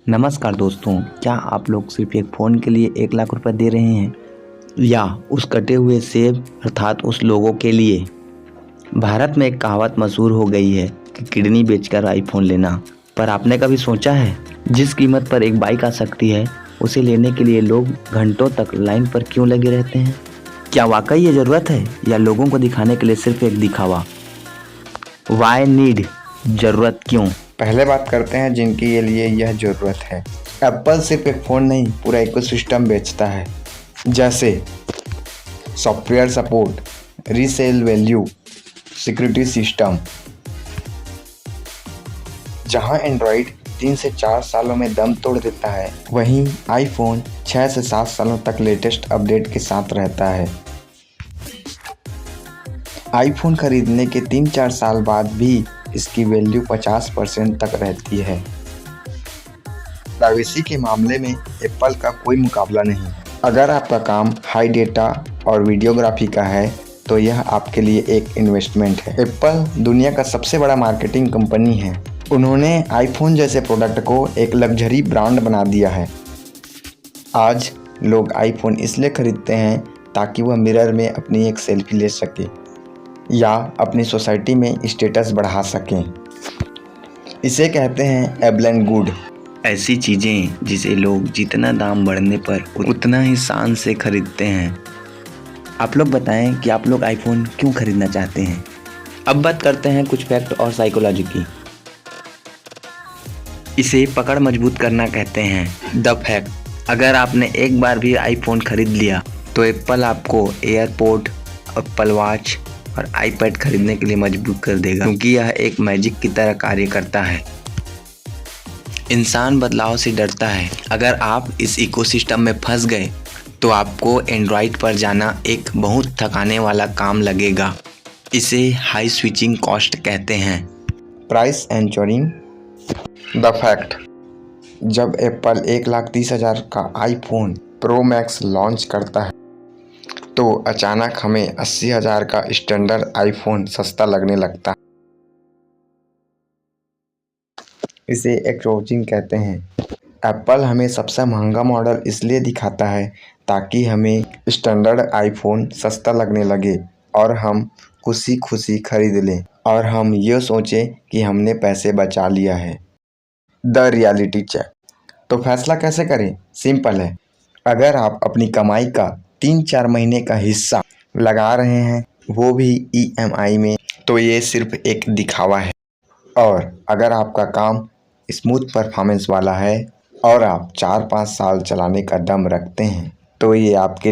नमस्कार दोस्तों, क्या आप लोग सिर्फ एक फ़ोन के लिए 1 लाख रुपए दे रहे हैं या उस कटे हुए सेब अर्थात उस लोगों के लिए? भारत में एक कहावत मशहूर हो गई है कि किडनी बेचकर आईफोन लेना। पर आपने कभी सोचा है जिस कीमत पर एक बाइक आ सकती है उसे लेने के लिए लोग घंटों तक लाइन पर क्यों लगे रहते हैं? क्या वाकई ये ज़रूरत है या लोगों को दिखाने के लिए सिर्फ एक दिखावा? वाई नीड, ज़रूरत क्यों? पहले बात करते हैं जिनके लिए यह ज़रूरत है। एप्पल सिर्फ एक फ़ोन नहीं, पूरा इकोसिस्टम बेचता है, जैसे software support, resale value, security system. जहां एंड्रॉयड 3 से 4 सालों में दम तोड़ देता है, वहीं आईफोन 6 से 7 सालों तक लेटेस्ट अपडेट के साथ रहता है। आईफोन खरीदने के 3-4 साल बाद भी इसकी वैल्यू 50% तक रहती है। प्राइवेसी के मामले में एप्पल का कोई मुकाबला नहीं। अगर आपका काम हाई डेटा और वीडियोग्राफी का है तो यह आपके लिए एक इन्वेस्टमेंट है। एप्पल दुनिया का सबसे बड़ा मार्केटिंग कंपनी है। उन्होंने आईफोन जैसे प्रोडक्ट को एक लग्जरी ब्रांड बना दिया है। आज लोग आईफोन इसलिए खरीदते हैं ताकि वह मिरर में अपनी एक सेल्फी ले सके या अपनी सोसाइटी में स्टेटस बढ़ा सकें। इसे कहते हैं एबलन गुड। ऐसी चीज़ें जिसे लोग जितना दाम बढ़ने पर उतना ही शान से खरीदते हैं। आप लोग बताएं कि आप लोग आईफोन क्यों खरीदना चाहते हैं। अब बात करते हैं कुछ फैक्ट और साइकोलॉजी की। इसे पकड़ मजबूत करना कहते हैं। द फैक्ट, अगर आपने एक बार भी आईफोन खरीद लिया तो एप्पल आपको एयरपोर्ट, एप्पल वॉच और आईपैड खरीदने के लिए मजबूर कर देगा, क्योंकि यह एक मैजिक की तरह कार्य करता है। इंसान बदलाव से डरता है। अगर आप इस इकोसिस्टम में फंस गए तो आपको एंड्रॉयड पर जाना एक बहुत थकाने वाला काम लगेगा। इसे हाई स्विचिंग कॉस्ट कहते हैं। प्राइस एंचोरिंग। द फैक्ट, जब एप्पल 1,30,000 का आईफोन प्रो मैक्स लॉन्च करता है तो अचानक हमें 80,000 का स्टैंडर्ड आईफोन सस्ता लगने लगता है। इसे एक्रोचिंग कहते हैं। एप्पल हमें सबसे महंगा मॉडल इसलिए दिखाता है ताकि हमें स्टैंडर्ड आईफोन सस्ता लगने लगे और हम खुशी खुशी खरीद लें और हम ये सोचें कि हमने पैसे बचा लिया है। The reality check. तो फैसला कैसे करें? सिंपल है। अगर आप अपनी कमाई का 3-4 महीने का हिस्सा लगा रहे हैं, वो भी ईएमआई में, तो ये सिर्फ एक दिखावा है। और अगर आपका काम स्मूथ परफॉर्मेंस वाला है और आप 4-5 साल चलाने का दम रखते हैं तो ये आपके लिए